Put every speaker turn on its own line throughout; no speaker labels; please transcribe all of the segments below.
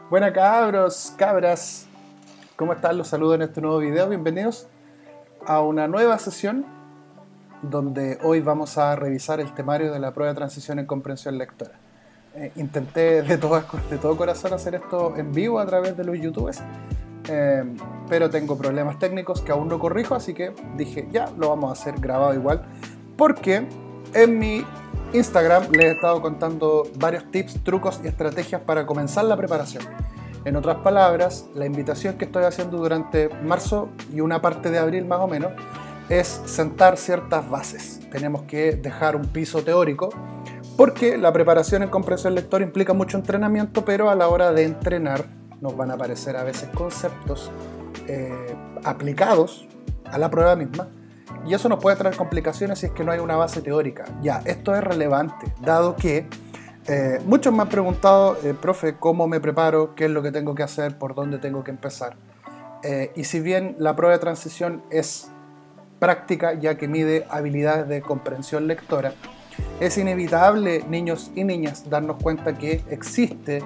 Buenas cabros, cabras, ¿cómo están? Los saludo en este nuevo video. Bienvenidos a una nueva sesión donde hoy vamos a revisar el temario de la prueba de transición en comprensión lectora. Intenté de todo corazón hacer esto en vivo a través de los youtubers, pero tengo problemas técnicos que aún no corrijo, así que dije ya, lo vamos a hacer grabado igual, porque en mi Instagram les he estado contando varios tips, trucos y estrategias para comenzar la preparación. En otras palabras, la invitación que estoy haciendo durante marzo y una parte de abril más o menos es sentar ciertas bases. Tenemos que dejar un piso teórico porque la preparación en comprensión lectora implica mucho entrenamiento, pero a la hora de entrenar nos van a aparecer a veces conceptos aplicados a la prueba misma. Y eso nos puede traer complicaciones si es que no hay una base teórica. Ya, esto es relevante, dado que muchos me han preguntado, profe, ¿cómo me preparo? ¿Qué es lo que tengo que hacer? ¿Por dónde tengo que empezar? Y si bien la prueba de transición es práctica, ya que mide habilidades de comprensión lectora, es inevitable, niños y niñas, darnos cuenta que existe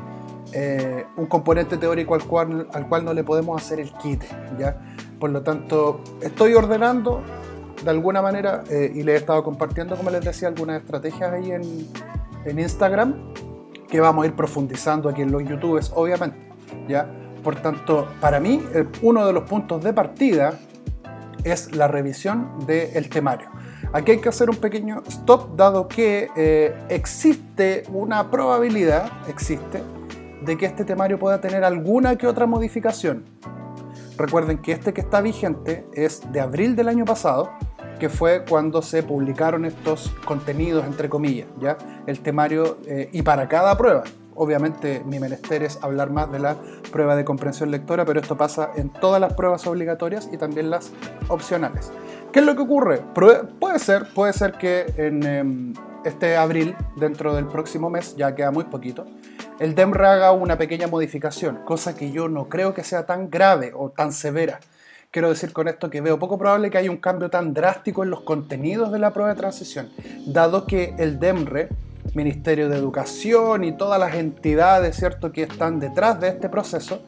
un componente teórico al cual no le podemos hacer el quite, ¿ya? Por lo tanto, estoy ordenando de alguna manera y les he estado compartiendo, como les decía, algunas estrategias ahí en Instagram que vamos a ir profundizando aquí en los youtubers, obviamente, ¿ya? Por tanto, para mí, uno de los puntos de partida es la revisión del temario. Aquí hay que hacer un pequeño stop, dado que existe una probabilidad, de que este temario pueda tener alguna que otra modificación. Recuerden que este que está vigente es de abril del año pasado, que fue cuando se publicaron estos contenidos, entre comillas, ¿ya? El temario, y para cada prueba. Obviamente mi menester es hablar más de la prueba de comprensión lectora, pero esto pasa en todas las pruebas obligatorias y también las opcionales. ¿Qué es lo que ocurre? Puede ser que en este abril, dentro del próximo mes, ya queda muy poquito, el DEMRE haga una pequeña modificación, cosa que yo no creo que sea tan grave o tan severa. Quiero decir con esto que veo poco probable que haya un cambio tan drástico en los contenidos de la prueba de transición, dado que el DEMRE, Ministerio de Educación y todas las entidades, ¿cierto?, que están detrás de este proceso,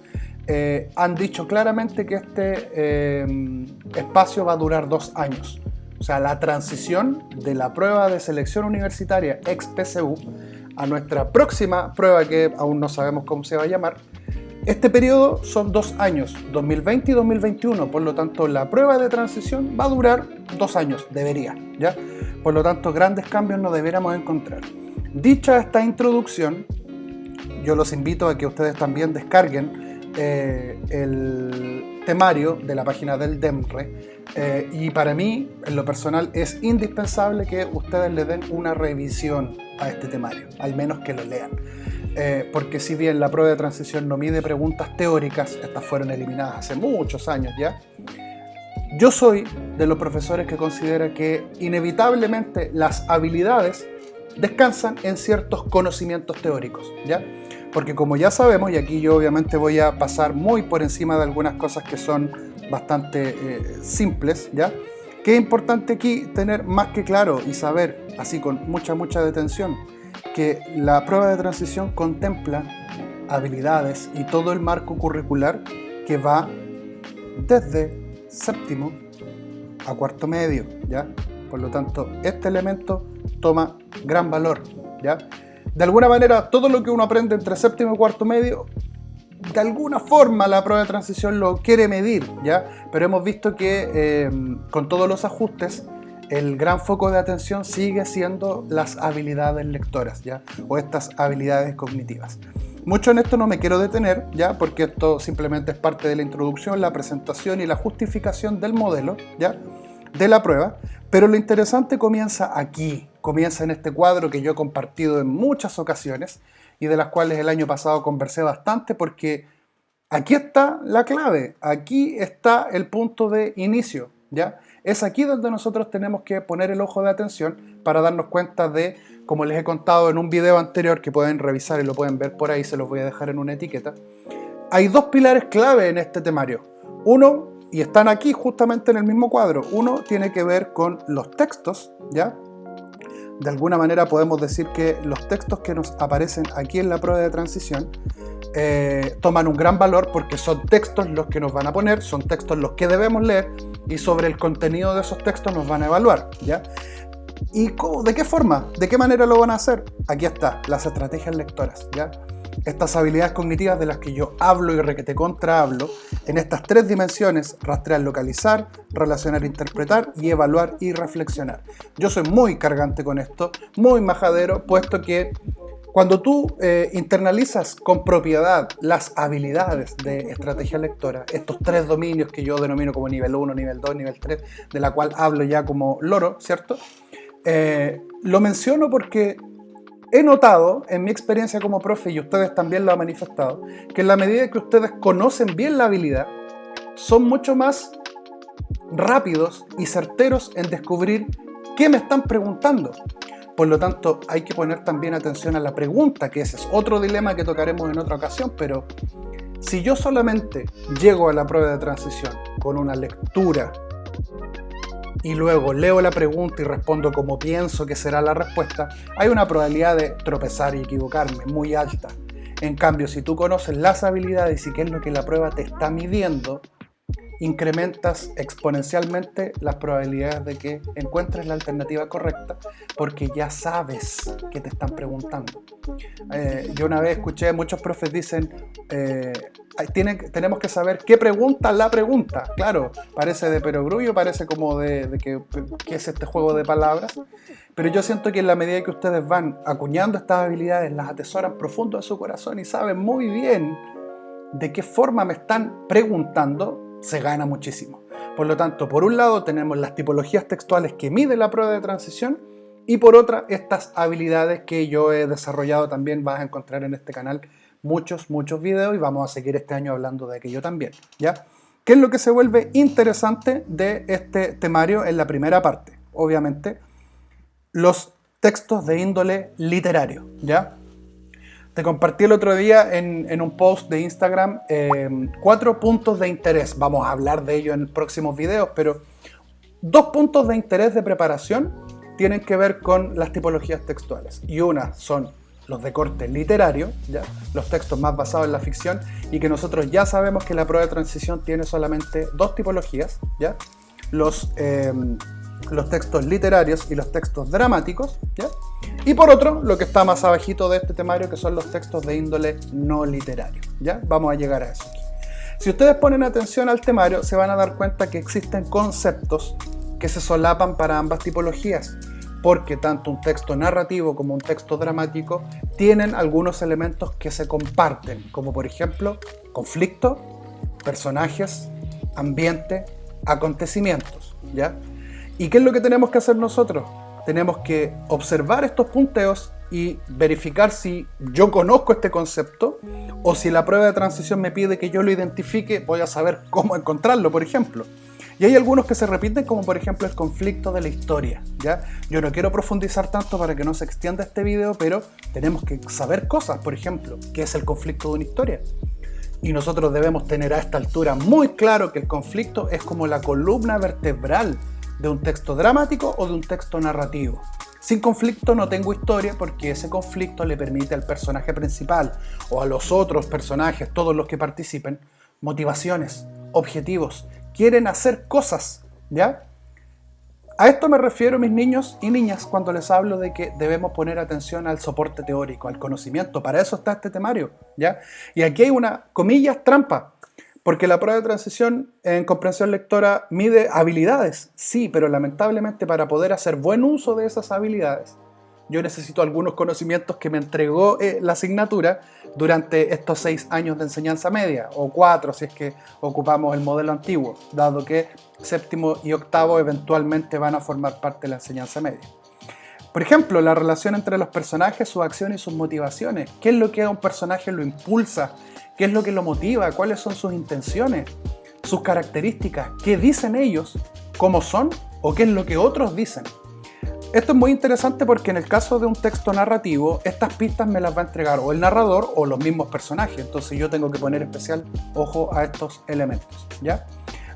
han dicho claramente que este espacio va a durar 2 años. O sea, la transición de la prueba de selección universitaria ex-PSU a nuestra próxima prueba, que aún no sabemos cómo se va a llamar, este periodo son 2 años, 2020 y 2021, por lo tanto la prueba de transición va a durar 2 años, debería, ¿ya? Por lo tanto, grandes cambios no deberíamos encontrar. Dicha esta introducción, yo los invito a que ustedes también descarguen el temario de la página del DEMRE, y para mí, en lo personal, es indispensable que ustedes le den una revisión a este temario, al menos que lo lean. Porque si bien la prueba de transición no mide preguntas teóricas, estas fueron eliminadas hace muchos años ya, yo soy de los profesores que considera que inevitablemente las habilidades descansan en ciertos conocimientos teóricos, ¿ya? Porque como ya sabemos, y aquí yo obviamente voy a pasar muy por encima de algunas cosas que son bastante simples, ¿ya? Que es importante aquí tener más que claro y saber, así con mucha detención, que la prueba de transición contempla habilidades y todo el marco curricular que va desde séptimo a cuarto medio, ¿ya? Por lo tanto, este elemento toma gran valor, ¿ya? De alguna manera, todo lo que uno aprende entre séptimo y cuarto medio, de alguna forma la prueba de transición lo quiere medir, ¿ya? Pero hemos visto que con todos los ajustes, el gran foco de atención sigue siendo las habilidades lectoras, ¿ya? O estas habilidades cognitivas. Mucho en esto no me quiero detener, ¿ya? Porque esto simplemente es parte de la introducción, la presentación y la justificación del modelo, ¿ya? De la prueba, pero lo interesante comienza aquí, comienza en este cuadro que yo he compartido en muchas ocasiones y de las cuales el año pasado conversé bastante, porque aquí está la clave, aquí está el punto de inicio, ¿ya? Es aquí donde nosotros tenemos que poner el ojo de atención para darnos cuenta de, como les he contado en un video anterior que pueden revisar y lo pueden ver por ahí, se los voy a dejar en una etiqueta. Hay 2 pilares clave en este temario. Uno, y están aquí justamente en el mismo cuadro, uno tiene que ver con los textos, ¿ya? De alguna manera podemos decir que los textos que nos aparecen aquí en la prueba de transición toman un gran valor porque son textos los que nos van a poner, son textos los que debemos leer y sobre el contenido de esos textos nos van a evaluar, ¿ya? ¿Y de qué forma? ¿De qué manera lo van a hacer? Aquí está, las estrategias lectoras, ¿ya? Estas habilidades cognitivas de las que yo hablo y requete contra hablo, en estas 3 dimensiones: rastrear, localizar, relacionar, interpretar y evaluar y reflexionar. Yo soy muy cargante con esto, muy majadero, puesto que cuando tú internalizas con propiedad las habilidades de estrategia lectora, estos 3 dominios que yo denomino como nivel 1, nivel 2, nivel 3, de la cual hablo ya como loro, ¿cierto? Lo menciono porque he notado en mi experiencia como profe, y ustedes también lo han manifestado, que en la medida que ustedes conocen bien la habilidad, son mucho más rápidos y certeros en descubrir qué me están preguntando. Por lo tanto, hay que poner también atención a la pregunta, que ese es otro dilema que tocaremos en otra ocasión, pero si yo solamente llego a la prueba de transición con una lectura y luego leo la pregunta y respondo como pienso que será la respuesta, hay una probabilidad de tropezar y equivocarme muy alta. En cambio, si tú conoces las habilidades y qué es lo que la prueba te está midiendo, incrementas exponencialmente las probabilidades de que encuentres la alternativa correcta porque ya sabes que te están preguntando. Yo una vez escuché, muchos profes dicen, tenemos que saber qué pregunta la pregunta. Claro, parece de perogrullo, parece como de que es este juego de palabras, pero yo siento que en la medida que ustedes van acuñando estas habilidades, las atesoran profundo de su corazón y saben muy bien de qué forma me están preguntando, se gana muchísimo. Por lo tanto, por un lado tenemos las tipologías textuales que mide la prueba de transición y por otra estas habilidades que yo he desarrollado. También vas a encontrar en este canal muchos videos y vamos a seguir este año hablando de aquello también, ¿ya? ¿Qué es lo que se vuelve interesante de este temario en la primera parte? Obviamente, los textos de índole literario, ¿ya? Te compartí el otro día en un post de Instagram 4 puntos de interés. Vamos a hablar de ello en próximos videos, pero 2 puntos de interés de preparación tienen que ver con las tipologías textuales. Y una son los de corte literario, ¿ya? Los textos más basados en la ficción, y que nosotros ya sabemos que la prueba de transición tiene solamente 2 tipologías, ¿ya? Los textos literarios y los textos dramáticos, ¿ya? Y por otro, lo que está más abajito de este temario, que son los textos de índole no literario, ¿ya? Vamos a llegar a eso aquí. Si ustedes ponen atención al temario, se van a dar cuenta que existen conceptos que se solapan para ambas tipologías, porque tanto un texto narrativo como un texto dramático tienen algunos elementos que se comparten, como por ejemplo, conflicto, personajes, ambiente, acontecimientos, ¿ya? ¿Y qué es lo que tenemos que hacer nosotros? Tenemos que observar estos punteos y verificar si yo conozco este concepto o si la prueba de transición me pide que yo lo identifique, voy a saber cómo encontrarlo, por ejemplo. Y hay algunos que se repiten, como por ejemplo el conflicto de la historia, ¿ya? Yo no quiero profundizar tanto para que no se extienda este video, pero tenemos que saber cosas, por ejemplo, ¿qué es el conflicto de una historia? Y nosotros debemos tener a esta altura muy claro que el conflicto es como la columna vertebral de un texto dramático o de un texto narrativo. Sin conflicto no tengo historia, porque ese conflicto le permite al personaje principal o a los otros personajes, todos los que participen, motivaciones, objetivos, quieren hacer cosas, ¿ya? A esto me refiero, mis niños y niñas, cuando les hablo de que debemos poner atención al soporte teórico, al conocimiento. Para eso está este temario, ¿ya? Y aquí hay una, comillas, trampa. Porque la prueba de transición en comprensión lectora mide habilidades, sí, pero lamentablemente para poder hacer buen uso de esas habilidades, yo necesito algunos conocimientos que me entregó la asignatura durante estos 6 años de enseñanza media, o 4 si es que ocupamos el modelo antiguo, dado que séptimo y octavo eventualmente van a formar parte de la enseñanza media. Por ejemplo, la relación entre los personajes, sus acciones y sus motivaciones. ¿Qué es lo que a un personaje lo impulsa? ¿Qué es lo que lo motiva? ¿Cuáles son sus intenciones? ¿Sus características? ¿Qué dicen ellos? ¿Cómo son? ¿O qué es lo que otros dicen? Esto es muy interesante porque en el caso de un texto narrativo, estas pistas me las va a entregar o el narrador o los mismos personajes. Entonces yo tengo que poner especial ojo a estos elementos, ¿ya?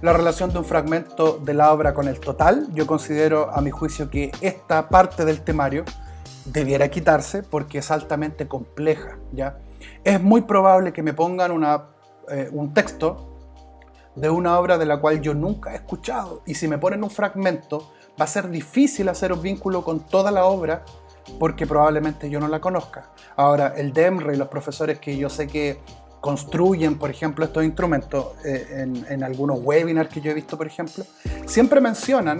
La relación de un fragmento de la obra con el total, yo considero a mi juicio que esta parte del temario debiera quitarse porque es altamente compleja, ¿ya? Es muy probable que me pongan un texto de una obra de la cual yo nunca he escuchado, y si me ponen un fragmento va a ser difícil hacer un vínculo con toda la obra porque probablemente yo no la conozca. Ahora, el DEMRE y los profesores que yo sé que construyen, por ejemplo, estos instrumentos en algunos webinars que yo he visto, por ejemplo, siempre mencionan,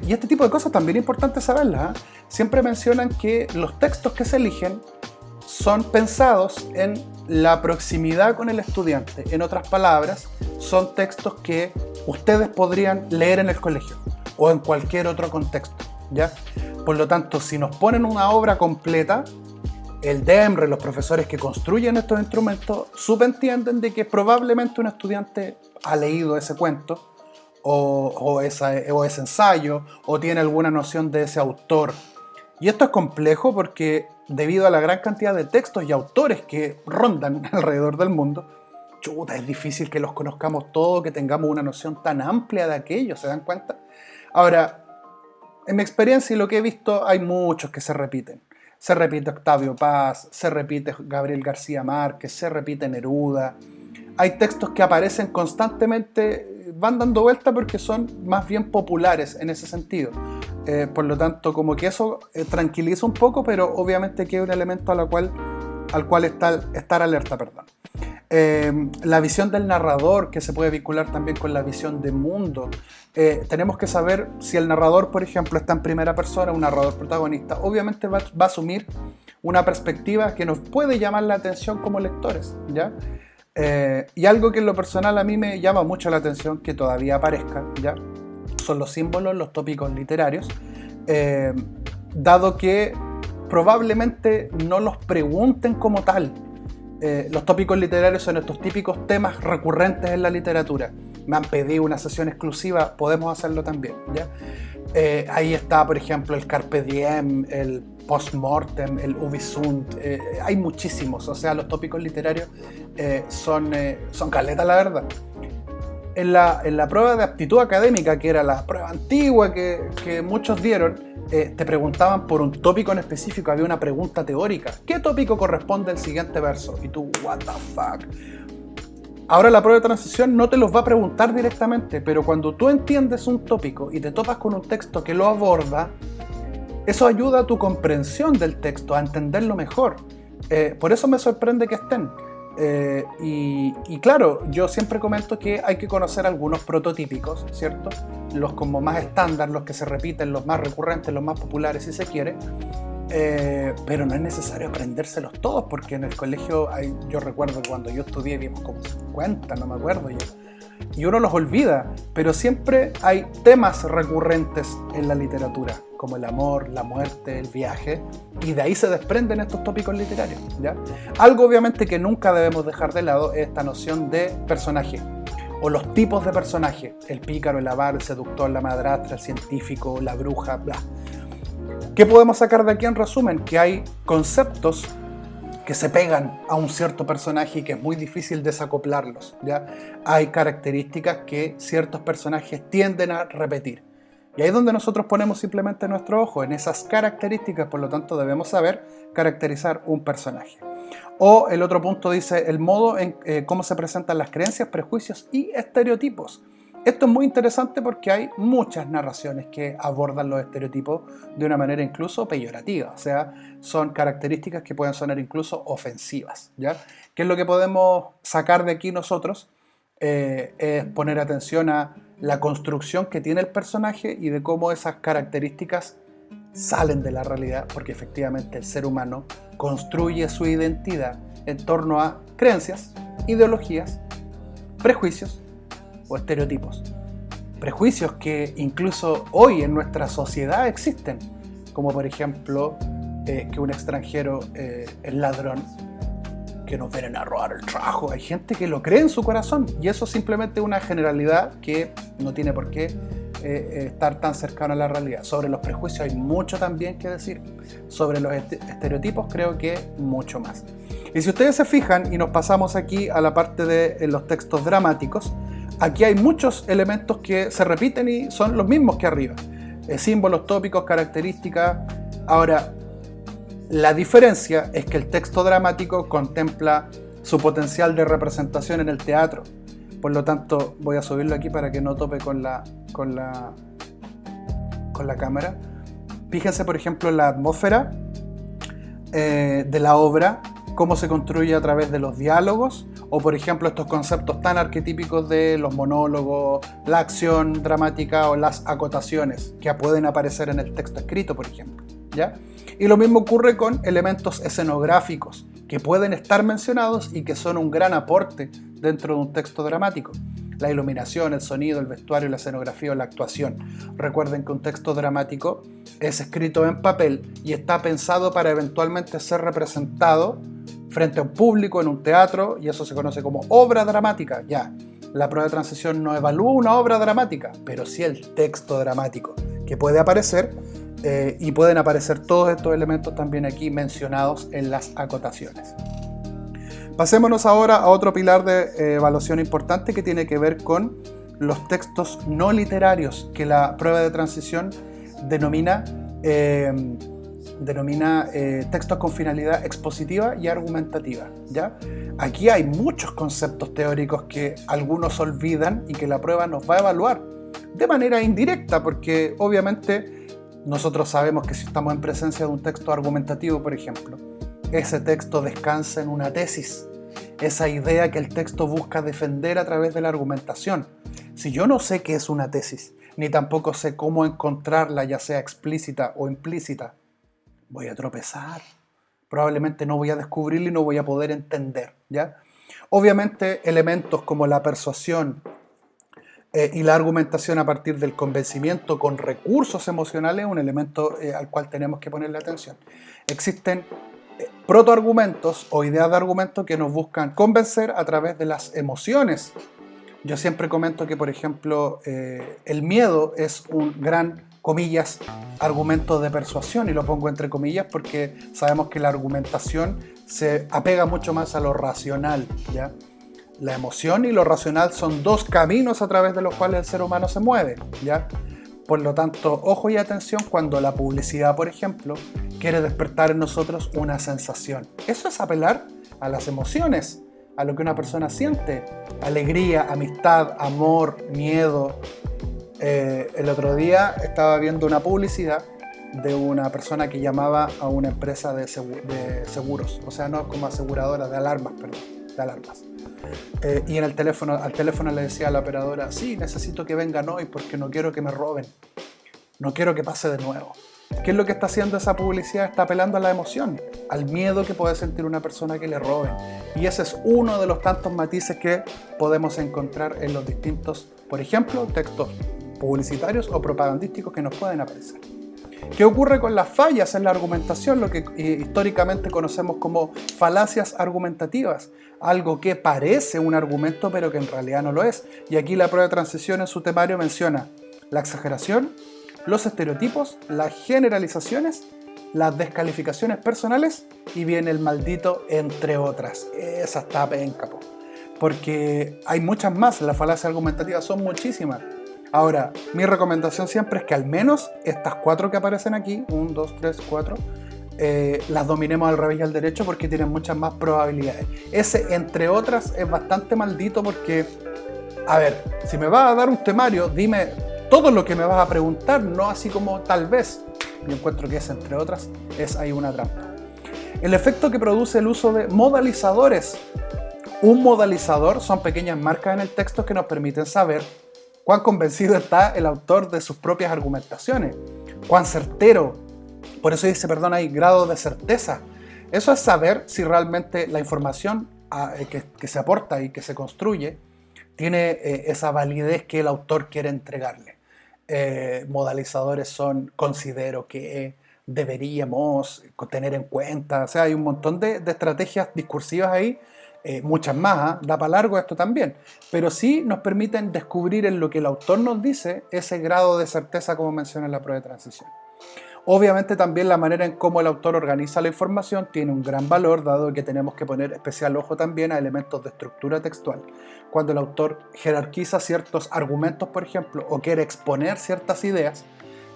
y este tipo de cosas también es importante saberlas, siempre mencionan que los textos que se eligen son pensados en la proximidad con el estudiante. En otras palabras, son textos que ustedes podrían leer en el colegio o en cualquier otro contexto, ¿ya? Por lo tanto, si nos ponen una obra completa, el DEMRE, los profesores que construyen estos instrumentos, subentienden de que probablemente un estudiante ha leído ese cuento o ese ensayo o tiene alguna noción de ese autor. Y esto es complejo porque debido a la gran cantidad de textos y autores que rondan alrededor del mundo, chuta, es difícil que los conozcamos todos, que tengamos una noción tan amplia de aquello, ¿se dan cuenta? Ahora, en mi experiencia y lo que he visto, hay muchos que se repiten. Se repite Octavio Paz, se repite Gabriel García Márquez, se repite Neruda. Hay textos que aparecen constantemente, van dando vuelta porque son más bien populares en ese sentido. Por lo tanto, como que eso tranquiliza un poco, pero obviamente que es un elemento al cual estar alerta, perdón. La visión del narrador, que se puede vincular también con la visión de mundo. Tenemos que saber si el narrador, por ejemplo, está en primera persona, un narrador protagonista, obviamente va a asumir una perspectiva que nos puede llamar la atención como lectores, ¿ya? Y algo que en lo personal a mí me llama mucho la atención que todavía aparezca, ¿ya? Son los símbolos, los tópicos literarios, dado que probablemente no los pregunten como tal. Los tópicos literarios son estos típicos temas recurrentes en la literatura. Me han pedido una sesión exclusiva, podemos hacerlo también, ¿ya? Ahí está, por ejemplo, el Carpe Diem, el Postmortem, el Ubi Sunt. Hay muchísimos, o sea, los tópicos literarios son caletas, la verdad. En la prueba de aptitud académica, que era la prueba antigua que muchos dieron, te preguntaban por un tópico en específico, había una pregunta teórica. ¿Qué tópico corresponde al siguiente verso? Y tú, what the fuck. Ahora la prueba de transición no te los va a preguntar directamente, pero cuando tú entiendes un tópico y te topas con un texto que lo aborda, eso ayuda a tu comprensión del texto, a entenderlo mejor. Por eso me sorprende que estén. Y claro, yo siempre comento que hay que conocer algunos prototípicos, ¿cierto? Los como más estándar, los que se repiten, los más recurrentes, los más populares si se quiere, pero no es necesario aprendérselos todos porque en el colegio yo recuerdo que cuando yo estudié vimos como 50, no me acuerdo yo, y uno los olvida, pero siempre hay temas recurrentes en la literatura como el amor, la muerte, el viaje, y de ahí se desprenden estos tópicos literarios, ¿ya? Algo obviamente que nunca debemos dejar de lado es esta noción de personaje, o los tipos de personaje, el pícaro, el avaro, el seductor, la madrastra, el científico, la bruja, bla. ¿Qué podemos sacar de aquí en resumen? Que hay conceptos que se pegan a un cierto personaje y que es muy difícil desacoplarlos, ¿ya? Hay características que ciertos personajes tienden a repetir. Y ahí es donde nosotros ponemos simplemente nuestro ojo, en esas características, por lo tanto debemos saber caracterizar un personaje. O el otro punto dice el modo en cómo se presentan las creencias, prejuicios y estereotipos. Esto es muy interesante porque hay muchas narraciones que abordan los estereotipos de una manera incluso peyorativa, o sea, son características que pueden sonar incluso ofensivas, ¿ya? ¿Qué es lo que podemos sacar de aquí nosotros? Es poner atención a la construcción que tiene el personaje y de cómo esas características salen de la realidad, porque efectivamente el ser humano construye su identidad en torno a creencias, ideologías, prejuicios o estereotipos. Prejuicios que incluso hoy en nuestra sociedad existen, como por ejemplo que un extranjero es ladrón, que nos vienen a robar el trabajo. Hay gente que lo cree en su corazón y eso es simplemente una generalidad que no tiene por qué estar tan cercano a la realidad. Sobre los prejuicios hay mucho también que decir. Sobre los estereotipos creo que mucho más. Y si ustedes se fijan y nos pasamos aquí a la parte de los textos dramáticos, aquí hay muchos elementos que se repiten y son los mismos que arriba. Símbolos, tópicos, características. Ahora, La diferencia es que el texto dramático contempla su potencial de representación en el teatro. Por lo tanto, voy a subirlo aquí para que no tope con la cámara. Fíjense, por ejemplo, en la atmósfera de la obra, cómo se construye a través de los diálogos, o por ejemplo estos conceptos tan arquetípicos de los monólogos, la acción dramática o las acotaciones que pueden aparecer en el texto escrito, por ejemplo, ¿ya? Y lo mismo ocurre con elementos escenográficos que pueden estar mencionados y que son un gran aporte dentro de un texto dramático. La iluminación, el sonido, el vestuario, la escenografía o la actuación. Recuerden que un texto dramático es escrito en papel y está pensado para eventualmente ser representado frente a un público en un teatro, y eso se conoce como obra dramática. Ya, la prueba de transición no evalúa una obra dramática, pero sí el texto dramático que puede aparecer, y pueden aparecer todos estos elementos también aquí mencionados en las acotaciones. Pasémonos ahora a otro pilar de evaluación importante que tiene que ver con los textos no literarios, que la prueba de transición denomina textos con finalidad expositiva y argumentativa, ¿ya? Aquí hay muchos conceptos teóricos que algunos olvidan y que la prueba nos va a evaluar de manera indirecta, porque obviamente nosotros sabemos que si estamos en presencia de un texto argumentativo, por ejemplo, ese texto descansa en una tesis, esa idea que el texto busca defender a través de la argumentación. Si yo no sé qué es una tesis, ni tampoco sé cómo encontrarla, ya sea explícita o implícita, voy a tropezar. Probablemente no voy a descubrirla y no voy a poder entender, ¿ya? Obviamente, elementos como la persuasión y la argumentación a partir del convencimiento con recursos emocionales es un elemento al cual tenemos que ponerle atención. Existen protoargumentos o ideas de argumento que nos buscan convencer a través de las emociones. Yo siempre comento que, por ejemplo, el miedo es un gran, comillas, argumento de persuasión, y lo pongo entre comillas porque sabemos que la argumentación se apega mucho más a lo racional, ¿ya? La emoción y lo racional son dos caminos a través de los cuales el ser humano se mueve, ¿ya? Por lo tanto, ojo y atención cuando la publicidad, por ejemplo, quiere despertar en nosotros una sensación. Eso es apelar a las emociones, a lo que una persona siente: alegría, amistad, amor, miedo. El otro día estaba viendo una publicidad de una persona que llamaba a una empresa de seguros, o sea, no como aseguradora, de alarmas, perdón, de alarmas. Y en al teléfono le decía a la operadora: sí, necesito que vengan hoy porque no quiero que me roben, no quiero que pase de nuevo. ¿Qué es lo que está haciendo esa publicidad? Está apelando a la emoción, al miedo que puede sentir una persona que le roben. Y ese es uno de los tantos matices que podemos encontrar en los distintos, por ejemplo, textos publicitarios o propagandísticos que nos pueden aparecer. ¿Qué ocurre con las fallas en la argumentación? Lo que históricamente conocemos como falacias argumentativas. Algo que parece un argumento pero que en realidad no lo es. Y aquí la prueba de transición en su temario menciona la exageración, los estereotipos, las generalizaciones, las descalificaciones personales y viene el maldito entre otras. Esa está penca, porque hay muchas más. Las falacias argumentativas son muchísimas. Ahora, mi recomendación siempre es que al menos estas 4 que aparecen aquí, 1, 2, 3, 4, las dominemos al revés y al derecho porque tienen muchas más probabilidades. Ese entre otras es bastante maldito porque, a ver, si me vas a dar un temario, dime todo lo que me vas a preguntar, no así como tal vez. Yo encuentro que ese entre otras es ahí una trampa. El efecto que produce el uso de modalizadores. Un modalizador son pequeñas marcas en el texto que nos permiten saber cuán convencido está el autor de sus propias argumentaciones, cuán certero. Por eso dice, perdón, hay grado de certeza. Eso es saber si realmente la información que se aporta y que se construye tiene esa validez que el autor quiere entregarle. Modalizadores son: considero que, deberíamos, tener en cuenta. O sea, hay un montón de estrategias discursivas ahí, muchas más, da para largo esto también, pero sí nos permiten descubrir en lo que el autor nos dice ese grado de certeza, como menciona en la prueba de transición. Obviamente también la manera en cómo el autor organiza la información tiene un gran valor, dado que tenemos que poner especial ojo también a elementos de estructura textual. Cuando el autor jerarquiza ciertos argumentos, por ejemplo, o quiere exponer ciertas ideas,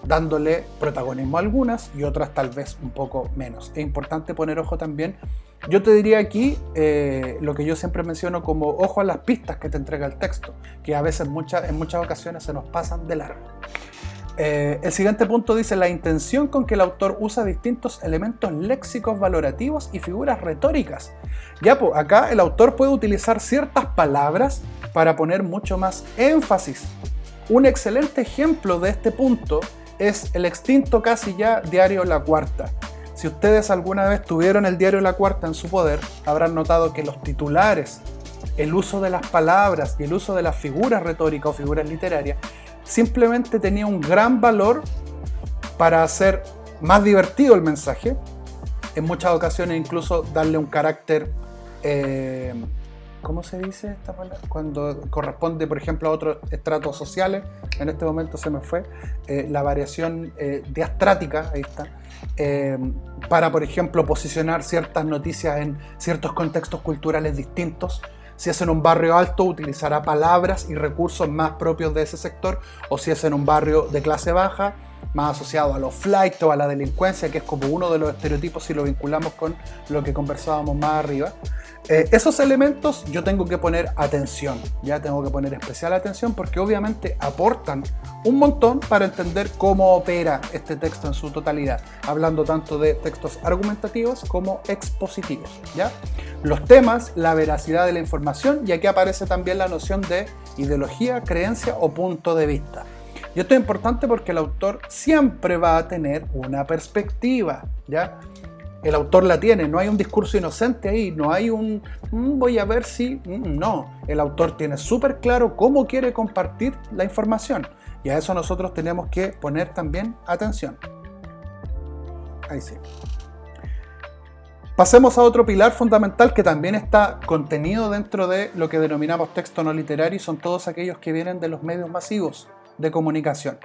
dándole protagonismo a algunas y otras tal vez un poco menos. Es importante poner ojo también. Yo te diría aquí lo que yo siempre menciono como ojo a las pistas que te entrega el texto, que a veces en muchas ocasiones se nos pasan de largo. El siguiente punto dice la intención con que el autor usa distintos elementos léxicos valorativos y figuras retóricas. Ya, pues acá el autor puede utilizar ciertas palabras para poner mucho más énfasis. Un excelente ejemplo de este punto es el extinto casi ya diario La Cuarta. Si ustedes alguna vez tuvieron el diario La Cuarta en su poder, habrán notado que los titulares, el uso de las palabras y el uso de las figuras retóricas o figuras literarias simplemente tenía un gran valor para hacer más divertido el mensaje, en muchas ocasiones incluso darle un carácter, ¿cómo se dice esta palabra? Cuando corresponde, por ejemplo, a otros estratos sociales, en este momento se me fue, la variación diastrática, ahí está, para, por ejemplo, posicionar ciertas noticias en ciertos contextos culturales distintos. Si es en un barrio alto, utilizará palabras y recursos más propios de ese sector, o si es en un barrio de clase baja, más asociado a los flight o a la delincuencia, que es como uno de los estereotipos si lo vinculamos con lo que conversábamos más arriba. Esos elementos yo tengo que poner atención, ya tengo que poner especial atención porque obviamente aportan un montón para entender cómo opera este texto en su totalidad, hablando tanto de textos argumentativos como expositivos, ¿ya? Los temas, la veracidad de la información, y aquí aparece también la noción de ideología, creencia o punto de vista. Y esto es importante porque el autor siempre va a tener una perspectiva, ¿ya? El autor la tiene, no hay un discurso inocente ahí, no hay un voy a ver si... no, el autor tiene súper claro cómo quiere compartir la información y a eso nosotros tenemos que poner también atención. Ahí sí. Pasemos a otro pilar fundamental que también está contenido dentro de lo que denominamos texto no literario y son todos aquellos que vienen de los medios masivos de comunicación.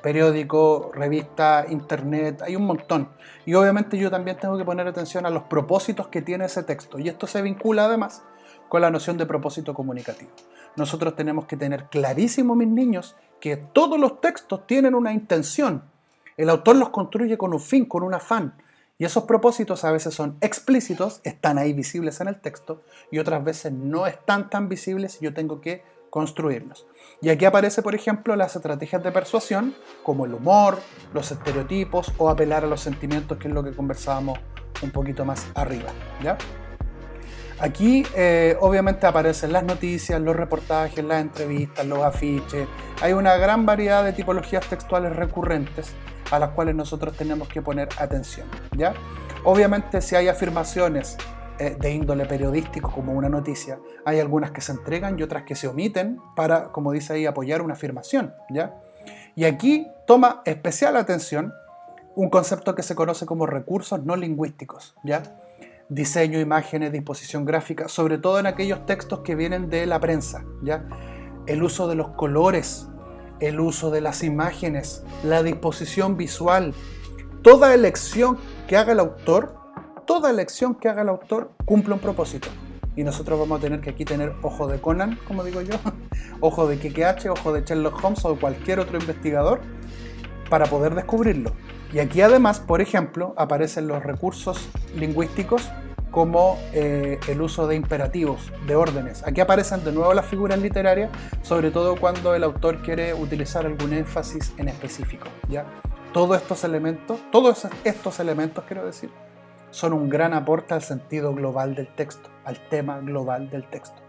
Periódico, revista, internet, hay un montón. Y obviamente yo también tengo que poner atención a los propósitos que tiene ese texto. Y esto se vincula además con la noción de propósito comunicativo. Nosotros tenemos que tener clarísimo, mis niños, que todos los textos tienen una intención. El autor los construye con un fin, con un afán. Y esos propósitos a veces son explícitos, están ahí visibles en el texto, y otras veces no están tan visibles y yo tengo que construirlos. Y aquí aparece, por ejemplo, las estrategias de persuasión, como el humor, los estereotipos o apelar a los sentimientos, que es lo que conversábamos un poquito más arriba, ¿ya? Aquí obviamente aparecen las noticias, los reportajes, las entrevistas, los afiches. Hay una gran variedad de tipologías textuales recurrentes a las cuales nosotros tenemos que poner atención, ¿ya? Obviamente si hay afirmaciones de índole periodístico como una noticia, hay algunas que se entregan y otras que se omiten para, como dice ahí, apoyar una afirmación, ¿ya? Y aquí toma especial atención un concepto que se conoce como recursos no lingüísticos, ¿ya? Diseño, imágenes, disposición gráfica, sobre todo en aquellos textos que vienen de la prensa, ¿ya? El uso de los colores, el uso de las imágenes, la disposición visual, toda elección que haga el autor cumple un propósito. Y nosotros vamos a tener que aquí tener ojo de Conan, como digo yo, ojo de Quique H, ojo de Sherlock Holmes o cualquier otro investigador para poder descubrirlo. Y aquí además, por ejemplo, aparecen los recursos lingüísticos como el uso de imperativos, de órdenes. Aquí aparecen de nuevo las figuras literarias, sobre todo cuando el autor quiere utilizar algún énfasis en específico, ¿ya? Todos estos elementos, quiero decir, son un gran aporte al sentido global del texto, al tema global del texto.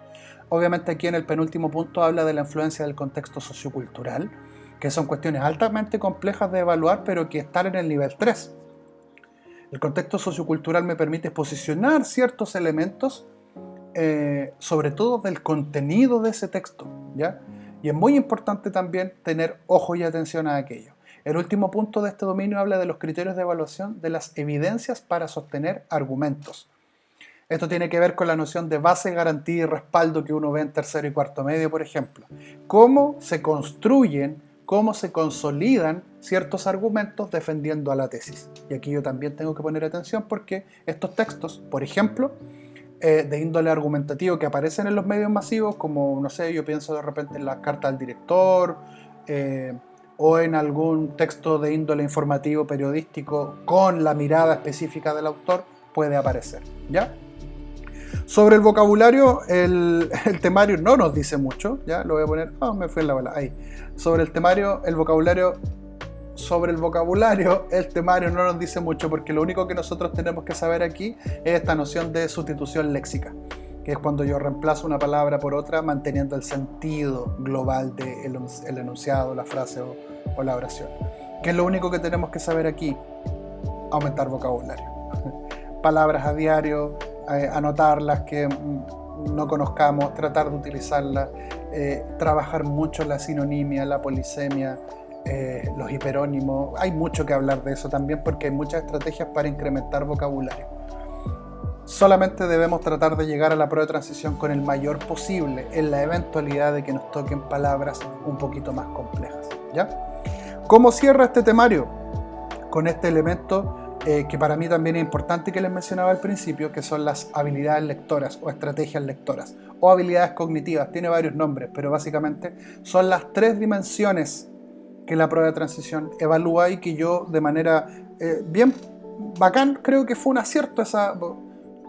Obviamente aquí en el penúltimo punto habla de la influencia del contexto sociocultural, que son cuestiones altamente complejas de evaluar, pero que están en el nivel 3. El contexto sociocultural me permite posicionar ciertos elementos, sobre todo del contenido de ese texto, ¿ya? Y es muy importante también tener ojo y atención a aquello. El último punto de este dominio habla de los criterios de evaluación de las evidencias para sostener argumentos. Esto tiene que ver con la noción de base, garantía y respaldo que uno ve en tercero y cuarto medio, por ejemplo. Cómo se construyen, cómo se consolidan ciertos argumentos defendiendo a la tesis. Y aquí yo también tengo que poner atención porque estos textos, por ejemplo, de índole argumentativo que aparecen en los medios masivos, como, no sé, yo pienso de repente en las cartas al director, o en algún texto de índole informativo, periodístico, con la mirada específica del autor, puede aparecer, ¿ya? Sobre el vocabulario, el temario no nos dice mucho, ¿ya? Lo voy a poner, me fue en la bola, ahí. Sobre el temario, el vocabulario no nos dice mucho, porque lo único que nosotros tenemos que saber aquí es esta noción de sustitución léxica, que es cuando yo reemplazo una palabra por otra manteniendo el sentido global del enunciado, la frase o la oración. ¿Qué es lo único que tenemos que saber aquí? Aumentar vocabulario. Palabras a diario, anotarlas que no conozcamos, tratar de utilizarlas, trabajar mucho la sinonimia, la polisemia, los hiperónimos. Hay mucho que hablar de eso también, porque hay muchas estrategias para incrementar vocabulario. Solamente debemos tratar de llegar a la prueba de transición con el mayor posible, en la eventualidad de que nos toquen palabras un poquito más complejas, ¿ya? ¿Cómo cierra este temario? Con este elemento que para mí también es importante, que les mencionaba al principio, que son las habilidades lectoras o estrategias lectoras o habilidades cognitivas. Tiene varios nombres, pero básicamente son las 3 dimensiones que la prueba de transición evalúa y que yo, de manera bien bacán, creo que fue un acierto esa.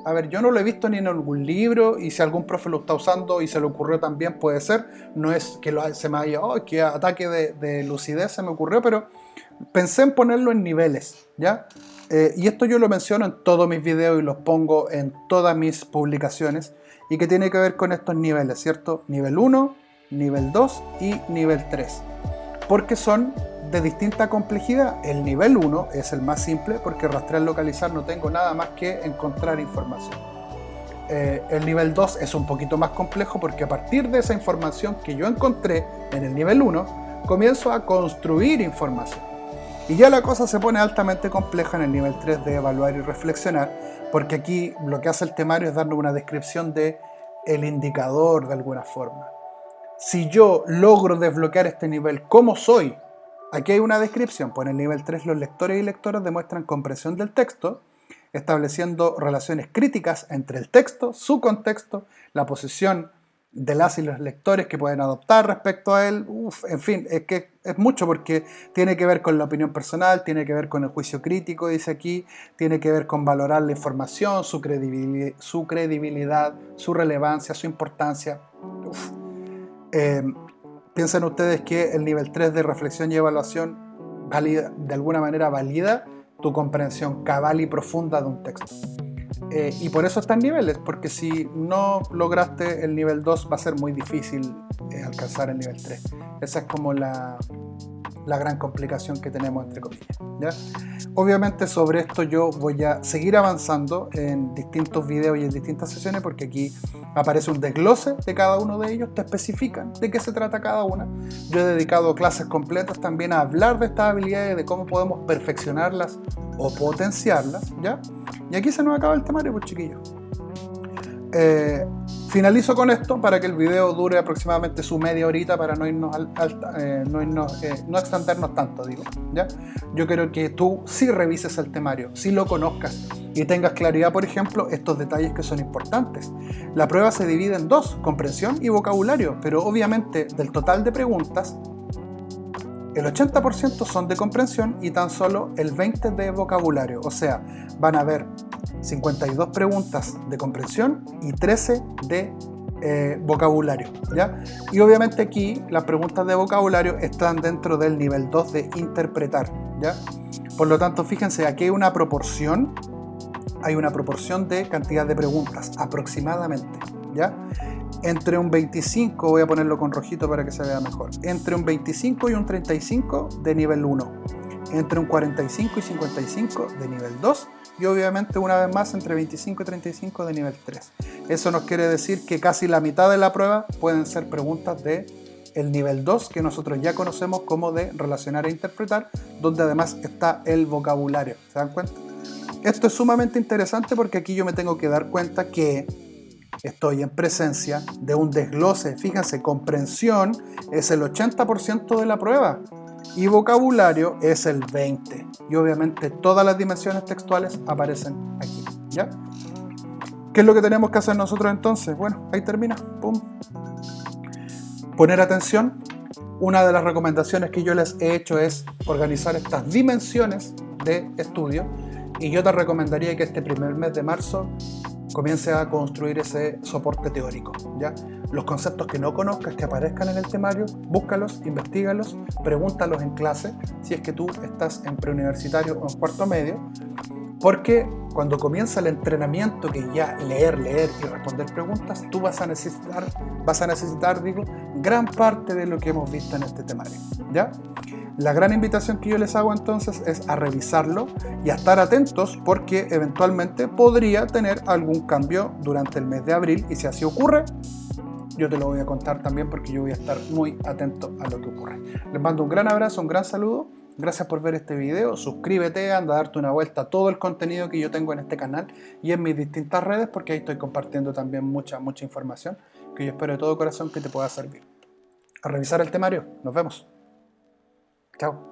A ver, yo no lo he visto ni en algún libro, y si algún profe lo está usando y se le ocurrió también, puede ser. No es que se me haya, que ataque de lucidez se me ocurrió, pero pensé en ponerlo en niveles, ¿ya? Y esto yo lo menciono en todos mis videos y los pongo en todas mis publicaciones, y que tiene que ver con estos niveles, ¿cierto? Nivel 1, nivel 2 y nivel 3. Porque son de distinta complejidad. El nivel 1 es el más simple, porque rastrear, localizar, no tengo nada más que encontrar información. El nivel 2 es un poquito más complejo, porque a partir de esa información que yo encontré en el nivel 1, comienzo a construir información. Y ya la cosa se pone altamente compleja en el nivel 3 de evaluar y reflexionar, porque aquí lo que hace el temario es darnos una descripción de el indicador de alguna forma. Si yo logro desbloquear este nivel, ¿cómo soy? Aquí hay una descripción. Pues en el nivel 3 los lectores y lectoras demuestran comprensión del texto, estableciendo relaciones críticas entre el texto, su contexto, la posición de las y los lectores que pueden adoptar respecto a él. En fin, es que es mucho, porque tiene que ver con la opinión personal, tiene que ver con el juicio crítico, dice aquí, tiene que ver con valorar la información, su credibilidad, su relevancia, su importancia. Piensen ustedes que el nivel 3 de reflexión y evaluación de alguna manera valida tu comprensión cabal y profunda de un texto. Y por eso están niveles, porque si no lograste el nivel 2 va a ser muy difícil alcanzar el nivel 3. Esa es como la gran complicación que tenemos, entre comillas, ¿ya? Obviamente sobre esto yo voy a seguir avanzando en distintos videos y en distintas sesiones, porque aquí aparece un desglose de cada uno de ellos, te especifican de qué se trata cada una. Yo he dedicado clases completas también a hablar de estas habilidades, de cómo podemos perfeccionarlas o potenciarlas, ¿ya? Y aquí se nos acaba el temario, pues, chiquillos. Finalizo con esto para que el video dure aproximadamente su media horita, para no extendernos tanto, digo, ¿ya? Yo quiero que tú sí revises el temario, sí lo conozcas y tengas claridad, por ejemplo, estos detalles que son importantes. La prueba se divide en 2, comprensión y vocabulario, pero obviamente del total de preguntas, el 80% son de comprensión y tan solo el 20% de vocabulario. O sea, van a haber 52 preguntas de comprensión y 13 de vocabulario, ¿ya? Y obviamente aquí las preguntas de vocabulario están dentro del nivel 2 de interpretar, ¿ya? Por lo tanto, fíjense, aquí hay una proporción de cantidad de preguntas, aproximadamente, ¿ya? Entre un 25, voy a ponerlo con rojito para que se vea mejor, entre un 25 y un 35 de nivel 1, entre un 45 y 55 de nivel 2, y obviamente una vez más entre 25 y 35 de nivel 3. Eso nos quiere decir que casi la mitad de la prueba pueden ser preguntas de el nivel 2, que nosotros ya conocemos como de relacionar e interpretar, donde además está el vocabulario. ¿Se dan cuenta? Esto es sumamente interesante, porque aquí yo me tengo que dar cuenta que estoy en presencia de un desglose. Fíjense, comprensión es el 80% de la prueba y vocabulario es el 20%. Y obviamente todas las dimensiones textuales aparecen aquí, ¿ya? ¿Qué es lo que tenemos que hacer nosotros entonces? Bueno, ahí termina. ¡Pum! Poner atención, Una de las recomendaciones que yo les he hecho es organizar estas dimensiones de estudio, y yo te recomendaría que este primer mes de marzo comience a construir ese soporte teórico, ¿ya? Los conceptos que no conozcas, que aparezcan en el temario, búscalos, investígalos, pregúntalos en clase, si es que tú estás en preuniversitario o en cuarto medio, porque cuando comienza el entrenamiento, que ya leer y responder preguntas, tú vas a necesitar, gran parte de lo que hemos visto en este temario, ¿ya? La gran invitación que yo les hago entonces es a revisarlo y a estar atentos, porque eventualmente podría tener algún cambio durante el mes de abril, y si así ocurre, yo te lo voy a contar también, porque yo voy a estar muy atento a lo que ocurre. Les mando un gran abrazo, un gran saludo. Gracias por ver este video. Suscríbete, anda a darte una vuelta a todo el contenido que yo tengo en este canal y en mis distintas redes, porque ahí estoy compartiendo también mucha información que yo espero de todo corazón que te pueda servir. A revisar el temario. Nos vemos. Chao.